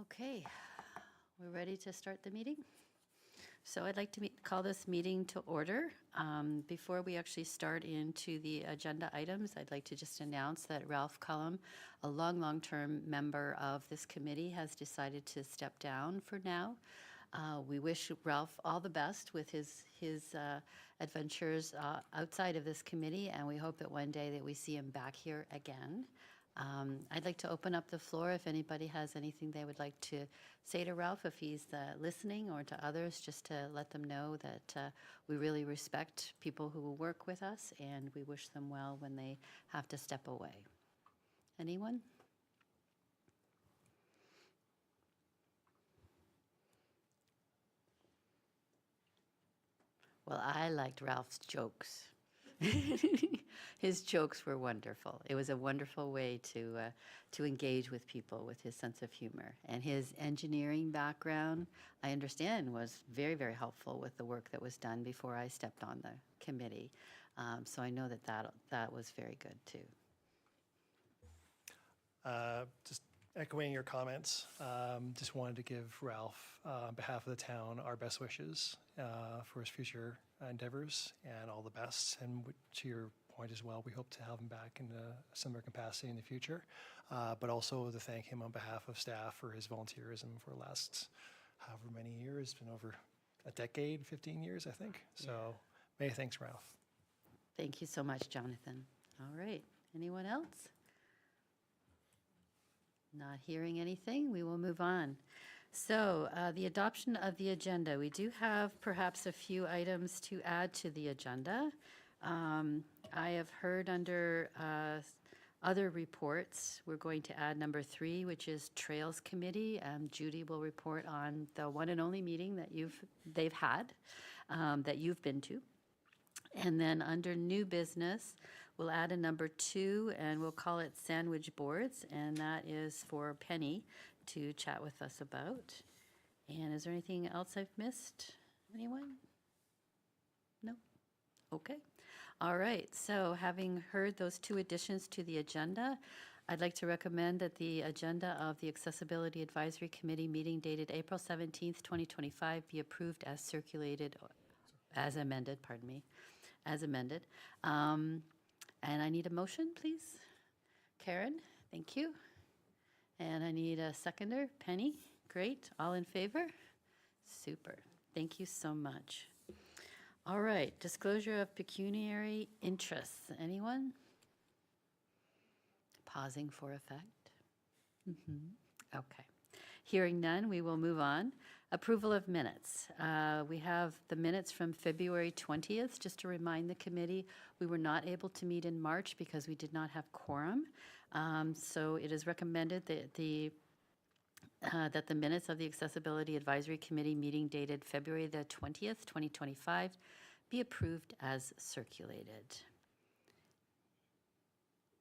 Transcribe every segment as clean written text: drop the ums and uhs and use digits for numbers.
Okay, we're ready to start the meeting. So I'd like to call this meeting to order. Before we actually start into the agenda items, I'd like to just announce that Ralph Cullum, a long-term member of this committee, has decided to step down for now. We wish Ralph all the best with his adventures outside of this committee, and we hope that one day that we see him back here again. I'd like to open up the floor if anybody has anything they would like to say to Ralph, if he's listening, or to others, just to let them know that we really respect people who work with us and we wish them well when they have to step away. Anyone? Well, I liked Ralph's jokes. His jokes were wonderful. It was a wonderful way to engage with people with his sense of humor. And his engineering background, I understand, was very, very helpful with the work that was done before I stepped on the committee. So I know that was very good, too. Just echoing your comments, just wanted to give Ralph, on behalf of the town, our best wishes for his future endeavors and all the best. And to your point as well, we hope to have him back in a similar capacity in the future, but also to thank him on behalf of staff for his volunteerism for the last however many years. It's been over a decade, 15 years, I think. So many thanks, Ralph. Thank you so much, Jonathan. All right. Anyone else? Not hearing anything, we will move on. So the adoption of the agenda. We do have perhaps a few items to add to the agenda. I have heard under other reports, we're going to add number 3, which is Trails Committee. Judy will report on the one and only meeting that they've had, that you've been to. And then under new business, we'll add a number 2, and we'll call it Sandwich Boards, and that is for Penny to chat with us about. And is there anything else I've missed? Anyone? No? Okay. All right. So having heard those 2 additions to the agenda, I'd like to recommend that the agenda of the Accessibility Advisory Committee meeting dated April 17th, 2025 be approved as circulated, as amended, pardon me, as amended. And I need a motion, please. Karen, thank you. And I need a seconder, Penny. Great. All in favor? Super. Thank you so much. All right. Disclosure of pecuniary interests. Anyone? Pausing for effect. Okay. Hearing none, we will move on. Approval of minutes. We have the minutes from February 20th. Just to remind the committee, we were not able to meet in March because we did not have quorum. So it is recommended that the minutes of the Accessibility Advisory Committee meeting dated February the 20th, 2025 be approved as circulated.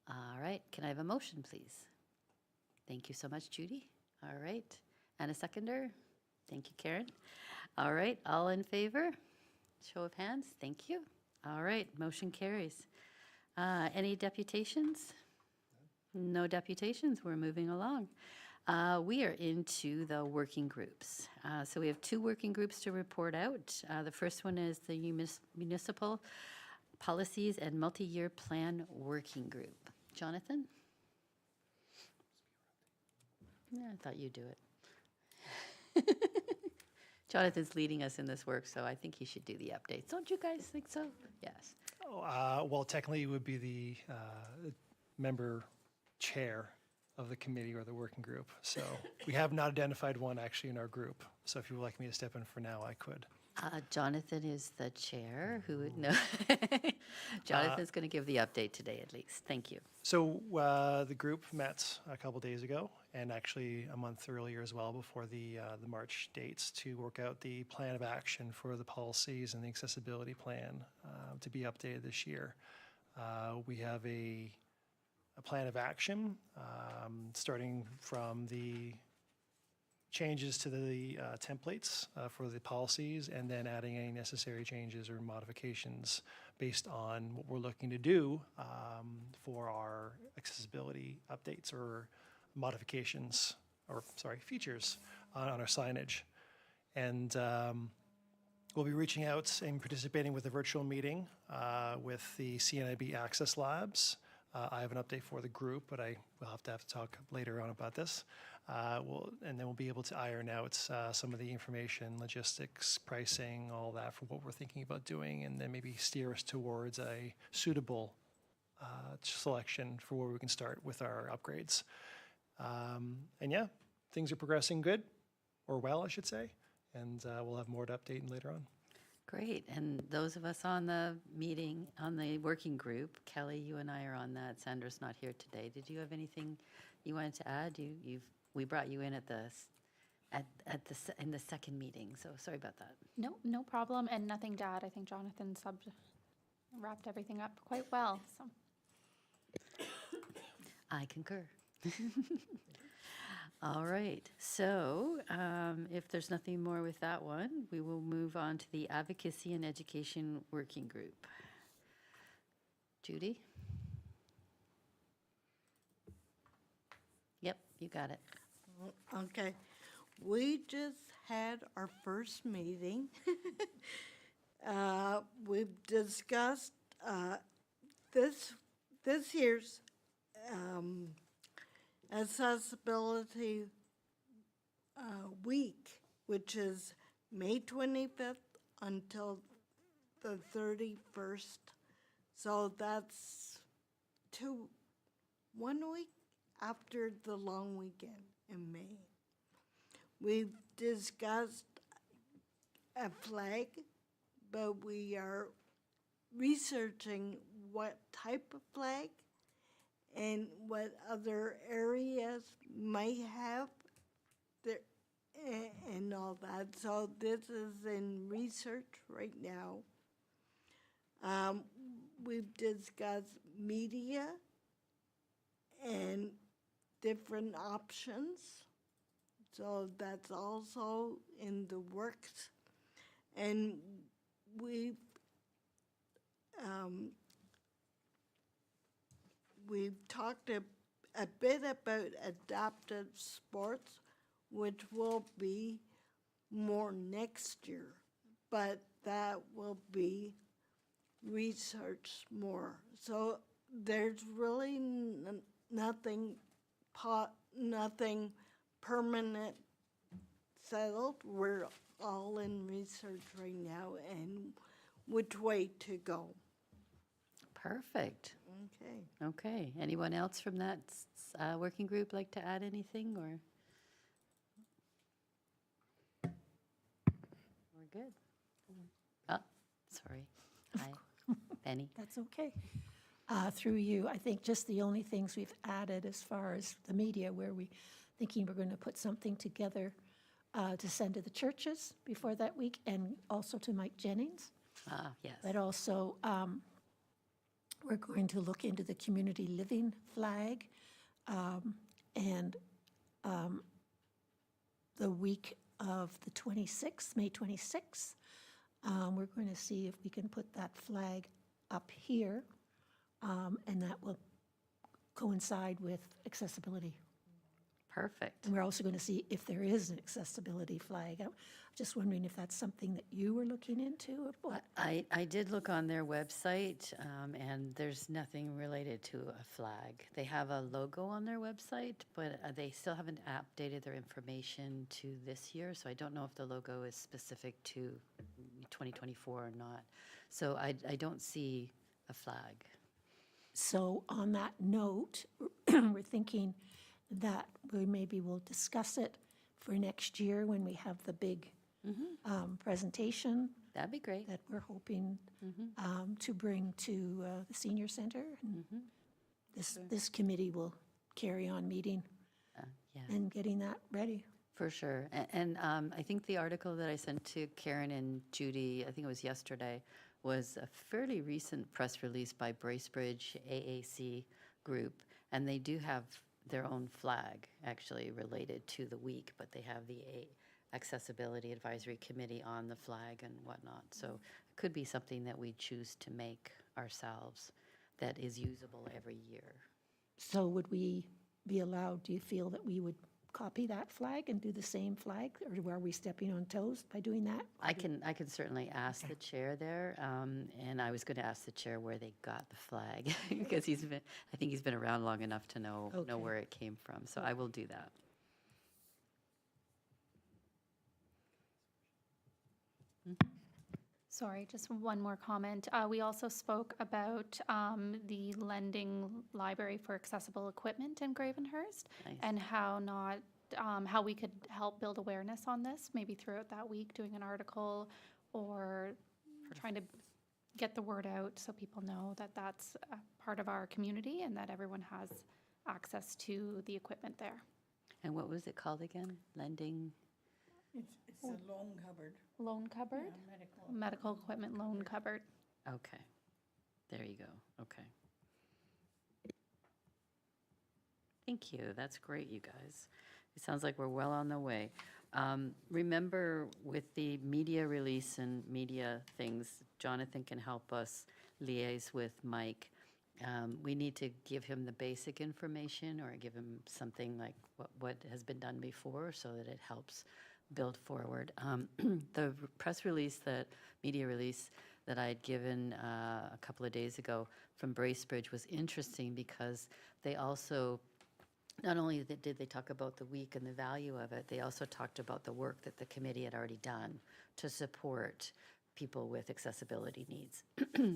All right. Can I have a motion, please? Thank you so much, Judy. All right. And a seconder? Thank you, Karen. All right, all in favor? Show of hands. Thank you. All right, motion carries. Any deputations? No deputations. We're moving along. We are into the working groups. So we have 2 working groups to report out. The first one is the Municipal Policies and Multi-Year Plan Working Group. Jonathan? Yeah, I thought you'd do it. Jonathan's leading us in this work, so I think he should do the updates. Don't you guys think so? Yes. Well, technically, it would be the member chair of the committee or the working group. So we have not identified one actually in our group. So if you would like me to step in for now, I could. Jonathan is the chair who would know. Jonathan's going to give the update today at least. Thank you. So the group met a couple days ago, and actually a month earlier as well, before the March dates, to work out the plan of action for the policies and the accessibility plan to be updated this year. We have a plan of action starting from the changes to the templates for the policies, and then adding any necessary changes or modifications based on what we're looking to do for our accessibility updates or modifications features on our signage. And we'll be reaching out and participating with a virtual meeting with the CNIB Access Labs. I have an update for the group, but I will have to talk later on about this. And then we'll be able to iron out some of the information, logistics, pricing, all that for what we're thinking about doing, and then maybe steer us towards a suitable selection for where we can start with our upgrades. And yeah, things are progressing good, or well, I should say, and we'll have more to update later on. Great, and those of us on the meeting, on the working group, Kelly, you and I are on that. Sandra's not here today. Did you have anything you wanted to add? We brought you in in the second meeting, so sorry about that. No problem, and nothing to add. I think Jonathan wrapped everything up quite well, so. I concur. All right, so if there's nothing more with that one, we will move on to the Advocacy and Education Working Group. Judy? Yep, you got it. Okay, we just had our first meeting. We've discussed this year's accessibility week, which is May 25th until the 31st. So that's 1 week after the long weekend in May. We've discussed a flag, but we are researching what type of flag and what other areas might have there and all that. So this is in research right now. We've discussed media and different options. So that's also in the works. And we've talked a bit about adaptive sports, which will be more next year, but that will be researched more. So there's really nothing permanent settled. We're all in research right now and which way to go. Perfect. Okay. Okay, anyone else from that working group like to add anything, or? We're good. Oh, sorry. Hi, Benny. That's okay. Through you, I think just the only things we've added as far as the media, where we're going to put something together to send to the churches before that week, and also to Mike Jennings. Yes. But also, we're going to look into the community living flag, and the week of the 26th, May 26th, we're going to see if we can put that flag up here, and that will coincide with accessibility. Perfect. And we're also going to see if there is an accessibility flag. I'm just wondering if that's something that you were looking into or what? I did look on their website, and there's nothing related to a flag. They have a logo on their website, but they still haven't updated their information to this year, so I don't know if the logo is specific to 2024 or not. So I don't see a flag. So on that note, we're thinking that we maybe will discuss it for next year when we have the big presentation That'd be great. that we're hoping to bring to the senior center. And this committee will carry on meeting Yeah. and getting that ready. For sure. And I think the article that I sent to Karen and Judy, I think it was yesterday, was a fairly recent press release by Bracebridge AAC Group. And they do have their own flag, actually, related to the week, but they have the Accessibility Advisory Committee on the flag and whatnot. So it could be something that we choose to make ourselves that is usable every year. So would we be allowed, do you feel that we would copy that flag and do the same flag? Or are we stepping on toes by doing that? I can certainly ask the chair there, and I was going to ask the chair where they got the flag, because I think he's been around long enough to know Okay. where it came from, so I will do that. Sorry, just one more comment. We also spoke about the lending library for accessible equipment in Gravenhurst Nice. and how we could help build awareness on this, maybe throughout that week, doing an article or trying to get the word out so people know that that's a part of our community and that everyone has access to the equipment there. And what was it called again? Lending? It's a loan cupboard. Loan cupboard? Medical equipment loan cupboard. Okay. There you go. Okay. Thank you. That's great, you guys. It sounds like we're well on the way. Remember, with the media release and media things, Jonathan can help us liaise with Mike. We need to give him the basic information or give him something like what has been done before so that it helps build forward. The press release, media release that I had given a couple of days ago from Bracebridge was interesting because they also, not only did they talk about the week and the value of it, they also talked about the work that the committee had already done to support people with accessibility needs.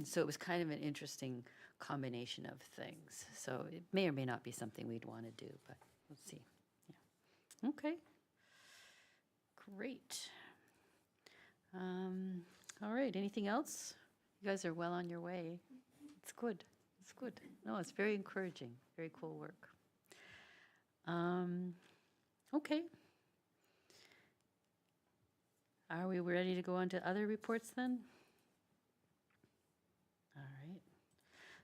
So it was kind of an interesting combination of things. So it may or may not be something we'd want to do, but we'll see. Yeah. Okay. Great. All right, anything else? You guys are well on your way. It's good. It's good. No, it's very encouraging. Very cool work. Okay. Are we ready to go on to other reports then? All right.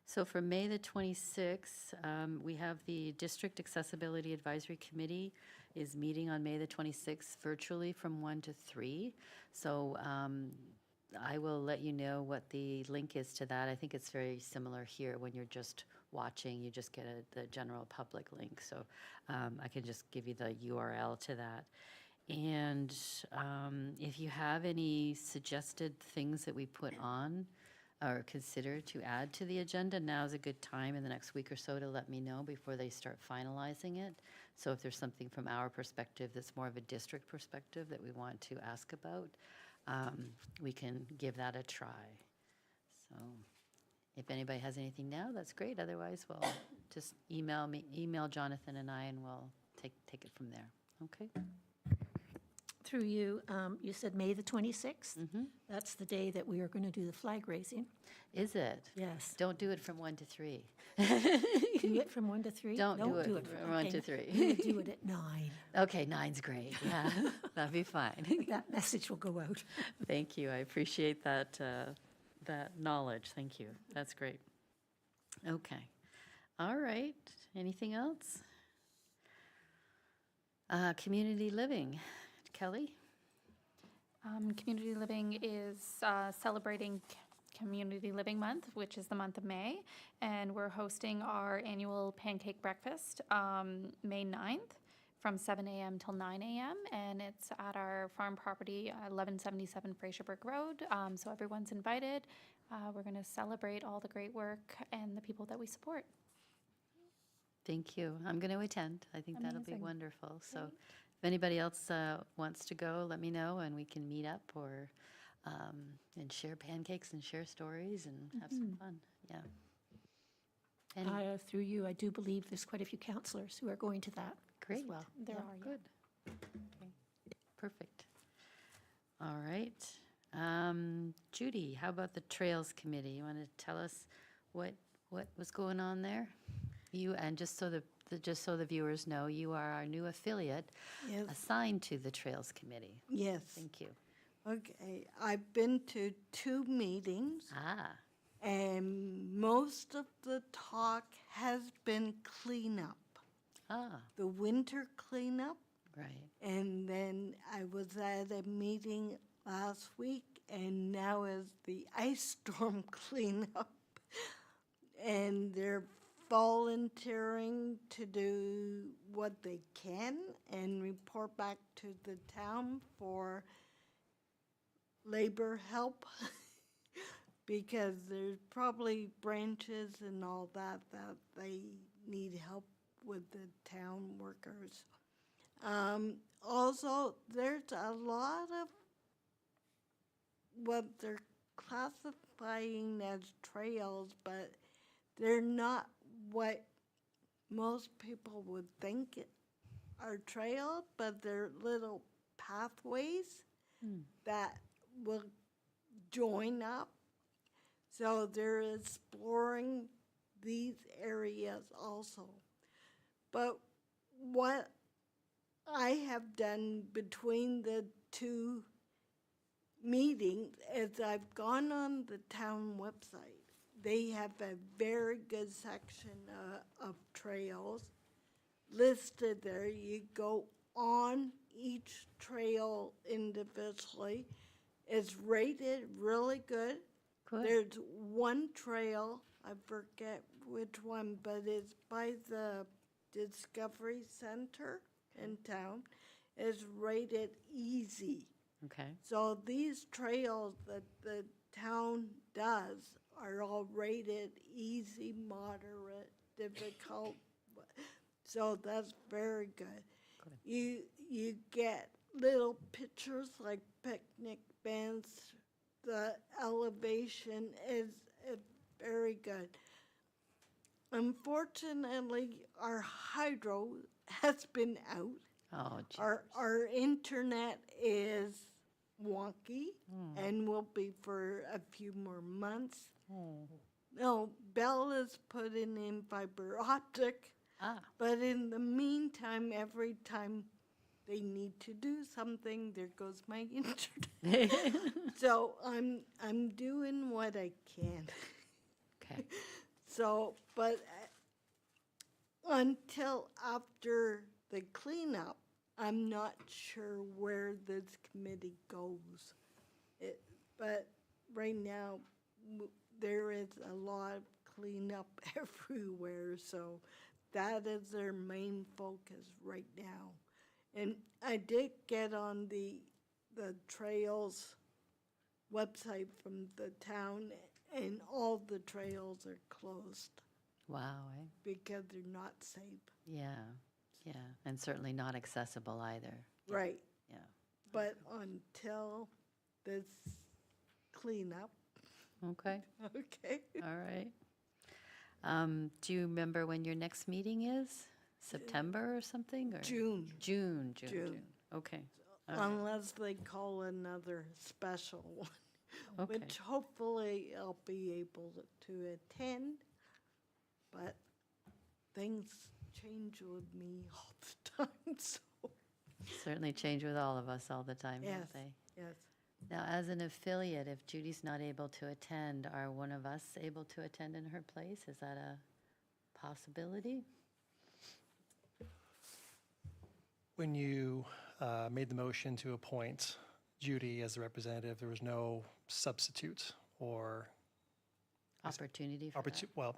So for May the 26th, we have the District Accessibility Advisory Committee is meeting on May the 26th virtually from 1 to 3. So I will let you know what the link is to that. I think it's very similar here. When you're just watching, you just get the general public link. So I can just give you the URL to that. And if you have any suggested things that we put on or consider to add to the agenda, now is a good time in the next week or so to let me know before they start finalizing it. So if there's something from our perspective that's more of a district perspective that we want to ask about, we can give that a try. So if anybody has anything now, that's great. Otherwise, we'll just email Jonathan and I, and we'll take it from there. Okay? Through you, you said May the 26th? That's the day that we are going to do the flag raising. Is it? Yes. Don't do it from 1 to 3. Do it from 1 to 3? Don't do it from 1 to 3. We would do it at 9. Okay, 9's great. Yeah, that'd be fine. That message will go out. Thank you. I appreciate that knowledge. Thank you. That's great. Okay. All right. Anything else? Community living. Kelly? Community Living is celebrating Community Living Month, which is the month of May, and we're hosting our annual pancake breakfast May 9th from 7 a.m. till 9 a.m., and it's at our farm property, 1177 Fraserburg Road, so everyone's invited. We're going to celebrate all the great work and the people that we support. Thank you. I'm going to attend. I think that'll be Amazing. wonderful. So if anybody else wants to go, let me know, and we can meet up or and share pancakes and share stories and have some fun. Yeah. And Through you, I do believe there's quite a few counselors who are going to that great. as well. There Yeah, are, yeah. good. Okay. Perfect. All right. Judy, how about the Trails Committee? You want to tell us what was going on there? You, and just so the viewers know, you are our new affiliate Yes. assigned to the Trails Committee. Yes. Thank you. Okay, I've been to 2 meetings, Ah, and most of the talk has been cleanup, the winter cleanup. right. And then I was at a meeting last week, and now is the ice storm cleanup. And they're volunteering to do what they can and report back to the town for labor help. Because there's probably branches and all that they need help with the town workers. Also, there's a lot of what they're classifying as trails, but they're not what most people would think are trails, but they're little pathways that will join up. So they're exploring these areas also. But what I have done between the two meetings is I've gone on the town website. They have a very good section of trails listed there. You go on each trail individually. It's rated really good. Good. There's one trail, I forget which one, but it's by the Discovery Center in town. It's rated easy. Okay. So these trails that the town does are all rated easy, moderate, difficult. So that's very good. You get little pictures like picnic bench. The elevation is very good. Unfortunately, our hydro has been out. Oh, gee. Our internet is wonky and will be for a few more months. No, Bell is putting in fiber optic, but in the meantime, every time they need to do something, there goes my internet. So I'm doing what I can. Okay. So, but until after the cleanup, I'm not sure where this committee goes. But right now, there is a lot of cleanup everywhere, so that is their main focus right now. And I did get on the trails website from the town, and all the trails are closed Wow, eh? because they're not safe. Yeah, yeah, and certainly not accessible either. Right. Yeah. But until this cleanup, Okay, okay? all right. Do you remember when your next meeting is? September or something, or? June, June. June. Okay, all right. unless they call another special one, Okay. which hopefully I'll be able to attend. But things change with me all the time, so Certainly change with all of us all the time, yes, don't they? yes. Now, as an affiliate, if Judy's not able to attend, are one of us able to attend in her place? Is that a possibility? When you made the motion to appoint Judy as the representative, there was no substitute or Opportunity for that? well,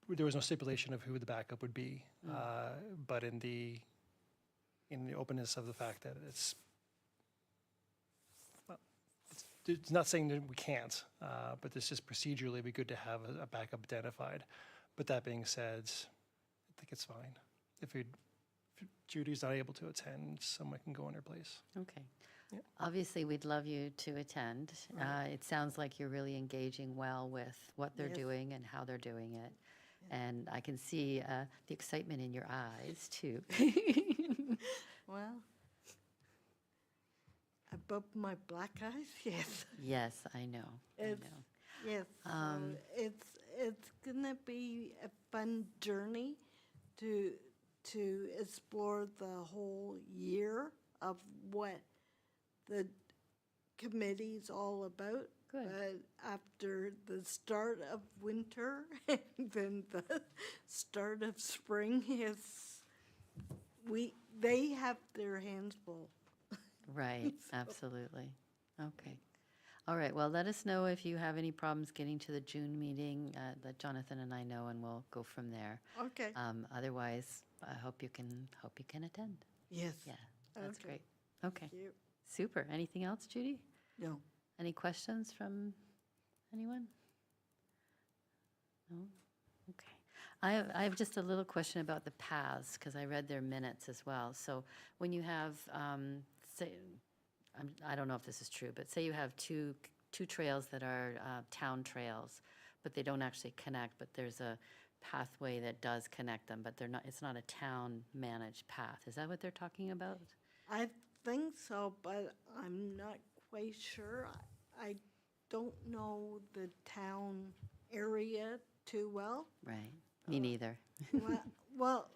there was no stipulation of who the backup would be. But in the openness of the fact that it's not saying that we can't, but it's just procedurally it'd be good to have a backup identified. But that being said, I think it's fine. If Judy's not able to attend, someone can go in her place. Okay. Yeah. Obviously, we'd love you to attend. It sounds like you're really engaging well with what they're Yes. doing and how they're doing it. And I can see the excitement in your eyes, too. Well, above my black eyes, yes. Yes, I know. I It's, know. yes, so it's gonna be a fun journey to explore the whole year of what the committee's all about. Good. But after the start of winter and then the start of spring they have their hands full. Right, absolutely. Okay. All right, well, let us know if you have any problems getting to the June meeting. Let Jonathan and I know, and we'll go from there. Okay. Otherwise, I hope you can attend. Yes. Yeah, that's Okay. great. Okay, Thank you. super. Anything else, Judy? No. Any questions from anyone? No? Okay. I have just a little question about the paths, because I read their minutes as well. So when you have, say, I don't know if this is true, but say you have two trails that are town trails, but they don't actually connect, but there's a pathway that does connect them, but it's not a town-managed path. Is that what they're talking about? I think so, but I'm not quite sure. I don't know the town area too well. Right. Me neither. Well,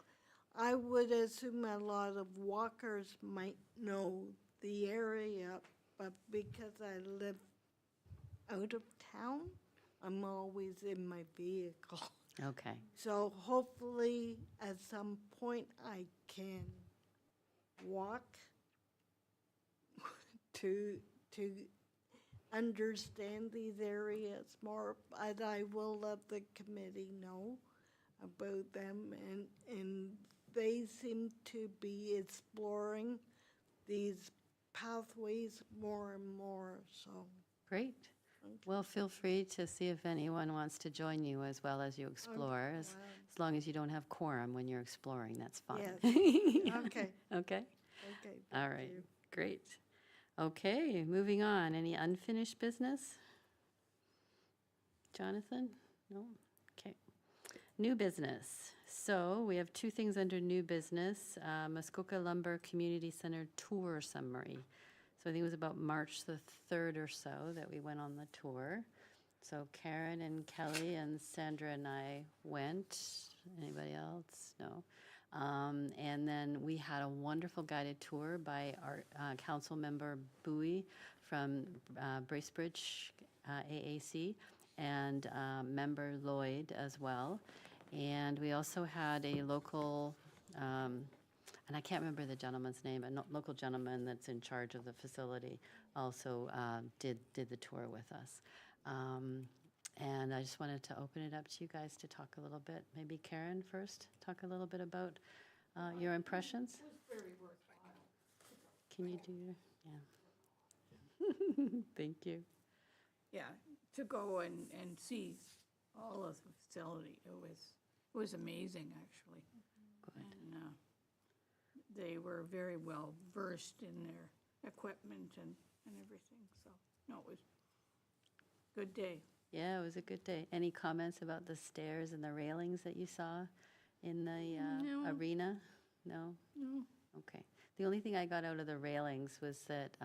I would assume a lot of walkers might know the area, but because I live out of town, I'm always in my vehicle. Okay. So hopefully at some point I can walk to understand these areas more, but I will let the committee know about them, and they seem to be exploring these pathways more and more, so. Great. Well, feel free to see if anyone wants to join you as well as you explore, as long as you don't have quorum when you're exploring, that's fine. Yes. Okay, Okay, okay. all thank right, you. great. Okay, moving on. Any unfinished business? Jonathan? No? Okay. New business. So we have two things under new business. Muskoka Lumber Community Center tour summary. So I think it was about March the 3rd or so that we went on the tour. So Karen and Kelly and Sandra and I went. Anybody else? No. And then we had a wonderful guided tour by our council member Bowie from Bracebridge AAC and member Lloyd as well. And we also had a local, and I can't remember the gentleman's name, a local gentleman that's in charge of the facility also did the tour with us. And I just wanted to open it up to you guys to talk a little bit. Maybe Karen first, talk a little bit about your impressions. It was very worthwhile. Can you do your, yeah. Thank you. Yeah, to go and see all of the facility, it was amazing, actually. Good. And they were very well versed in their equipment and everything, so, no, it was a good day. Yeah, it was a good day. Any comments about the stairs and the railings that you saw in the No. arena? No? No, Okay. The only thing I got out of the railings was that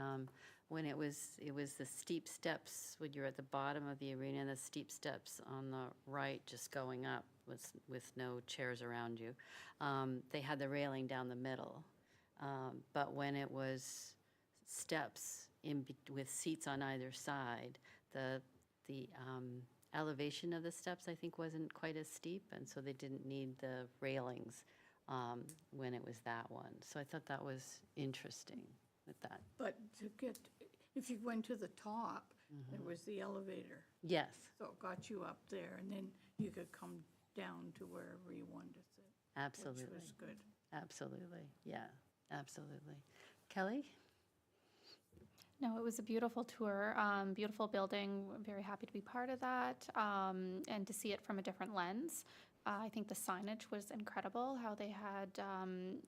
when it was the steep steps, when you're at the bottom of the arena, and the steep steps on the right just going up with no chairs around you, they had the railing down the middle. But when it was steps with seats on either side, the elevation of the steps, I think, wasn't quite as steep, and so they didn't need the railings when it was that one. So I thought that was interesting with that. but if you went to the top, there was the elevator, Yes, so it got you up there, and then you could come down to wherever you wanted to sit, absolutely. which was good. Absolutely, yeah, absolutely. Kelly? No, it was a beautiful tour, beautiful building. I'm very happy to be part of that and to see it from a different lens. I think the signage was incredible, how they had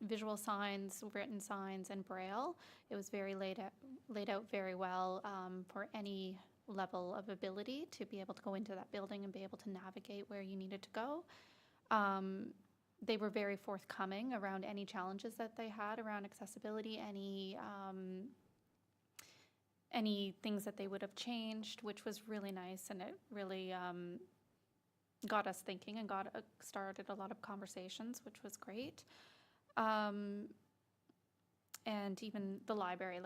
visual signs, written signs, and braille. It was very laid out very well for any level of ability to be able to go into that building and be able to navigate where you needed to go. They were very forthcoming around any challenges that they had around accessibility, any things that they would have changed, which was really nice, and it really got us thinking and started a lot of conversations, which was great. And even the library,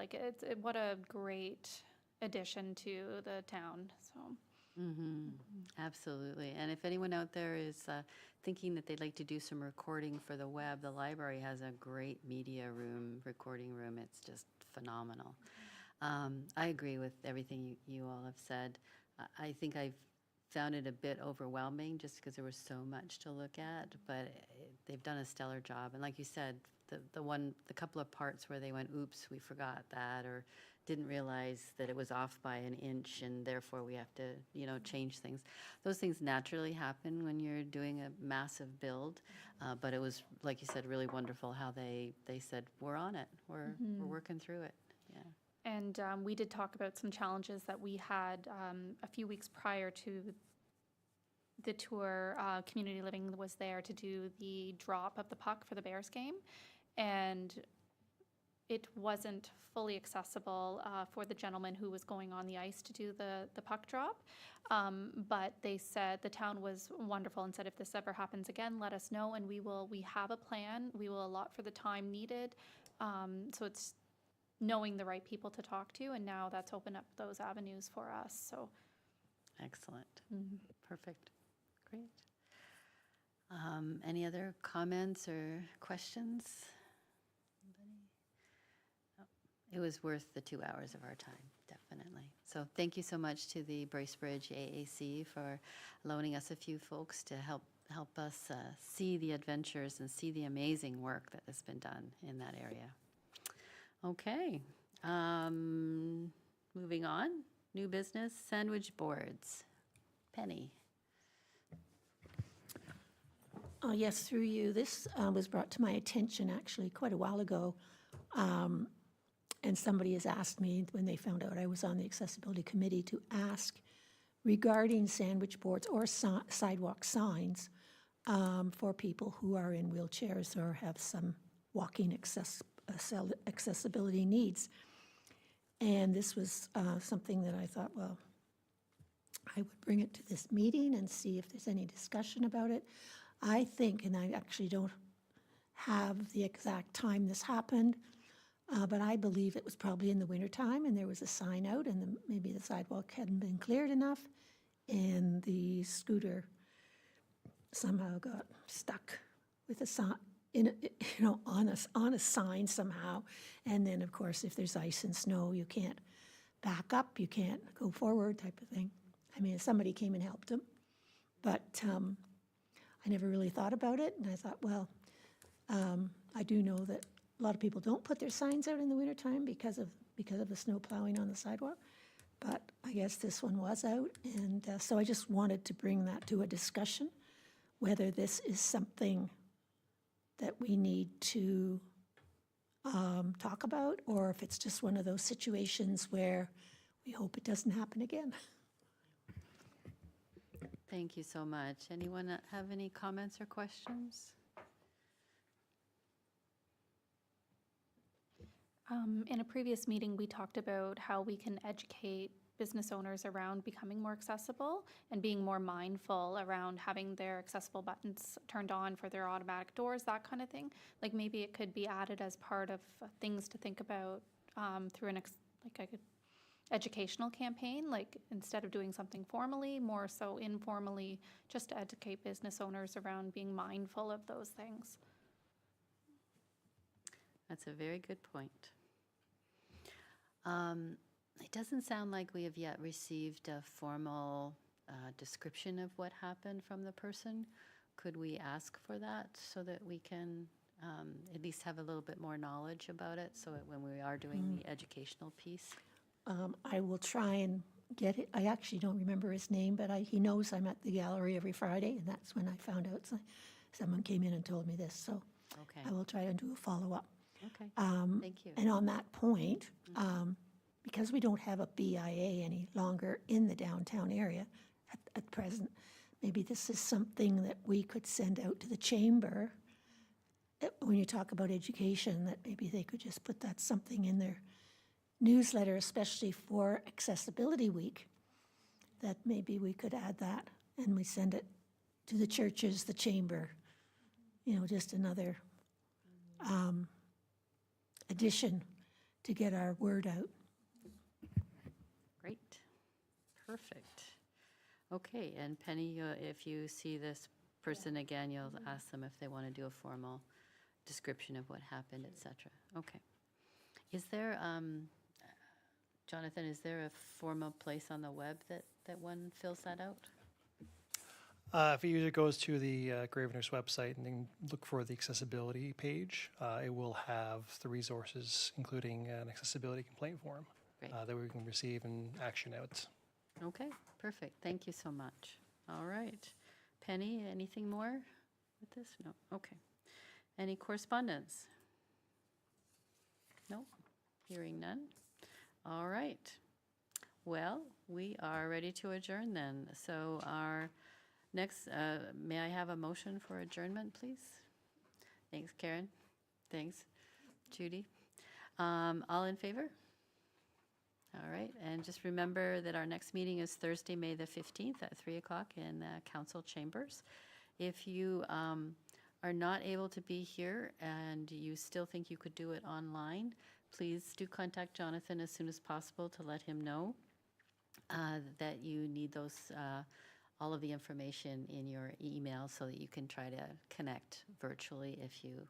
what a great addition to the town, so. Absolutely. And if anyone out there is thinking that they'd like to do some recording for the web, the library has a great media room, recording room. It's just phenomenal. I agree with everything you all have said. I think I've found it a bit overwhelming just because there was so much to look at, but they've done a stellar job. And like you said, the couple of parts where they went, oops, we forgot that, or didn't realize that it was off by an inch and therefore we have to, change things. Those things naturally happen when you're doing a massive build, but it was, like you said, really wonderful how they said, we're on it, we're working through it, yeah. And we did talk about some challenges that we had a few weeks prior to the tour. Community Living was there to do the drop of the puck for the Bears game, and it wasn't fully accessible for the gentleman who was going on the ice to do the puck drop. But they said the town was wonderful and said, if this ever happens again, let us know, and we have a plan. We will allot for the time needed. So it's knowing the right people to talk to, and now that's opened up those avenues for us, so. Excellent. Perfect. Great. Any other comments or questions? Anybody? No. It was worth the 2 hours of our time, definitely. So thank you so much to the Bracebridge AAC for loaning us a few folks to help us see the adventures and see the amazing work that has been done in that area. Okay, moving on, new business, sandwich boards. Penny. Oh, yes, through you. This was brought to my attention actually quite a while ago. And somebody has asked me when they found out I was on the Accessibility Committee to ask regarding sandwich boards or sidewalk signs for people who are in wheelchairs or have some walking accessibility needs. And this was something that I thought, well, I would bring it to this meeting and see if there's any discussion about it. I think, and I actually don't have the exact time this happened, but I believe it was probably in the wintertime and there was a sign out and maybe the sidewalk hadn't been cleared enough and the scooter somehow got stuck with a sign, on a sign somehow. And then, of course, if there's ice and snow, you can't back up, you can't go forward type of thing. I mean, somebody came and helped him, but I never really thought about it. And I thought, well, I do know that a lot of people don't put their signs out in the wintertime because of the snow plowing on the sidewalk. But I guess this one was out. And so I just wanted to bring that to a discussion, whether this is something that we need to talk about, or if it's just one of those situations where we hope it doesn't happen again. Thank you so much. Anyone have any comments or questions? In a previous meeting, we talked about how we can educate business owners around becoming more accessible and being more mindful around having their accessible buttons turned on for their automatic doors, that kind of thing. Like maybe it could be added as part of things to think about through an educational campaign, like instead of doing something formally, more so informally, just to educate business owners around being mindful of those things. That's a very good point. It doesn't sound like we have yet received a formal description of what happened from the person. Could we ask for that so that we can at least have a little bit more knowledge about it, so that when we are doing the educational piece? I will try and get it. I actually don't remember his name, but he knows I'm at the gallery every Friday, and that's when I found out someone came in and told me this. So Okay. I will try and do a follow-up. Okay. Thank you. And on that point, because we don't have a BIA any longer in the downtown area at present, maybe this is something that we could send out to the chamber. When you talk about education, that maybe they could just put that something in their newsletter, especially for Accessibility Week, that maybe we could add that and we send it to the churches, the chamber, just another addition to get our word out. Great. Perfect. Okay, and Penny, if you see this person again, you'll ask them if they want to do a formal description of what happened, et cetera. Okay. Is there, Jonathan, is there a formal place on the web that one fills that out? If a user goes to the Graveners website and then look for the accessibility page, it will have the resources, including an accessibility complaint form Great. that we can receive and action out. Okay, perfect. Thank you so much. All right. Penny, anything more with this? No? Okay. Any correspondence? No? Hearing none? All right. Well, we are ready to adjourn then. So our next, may I have a motion for adjournment, please? Thanks, Karen. Thanks, Judy. All in favor? All right, and just remember that our next meeting is Thursday, May the 15th at 3 o'clock in the council chambers. If you are not able to be here and you still think you could do it online, please do contact Jonathan as soon as possible to let him know that you need those, all of the information in your email so that you can try to connect virtually if you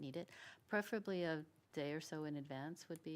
need it. Preferably a day or so in advance would be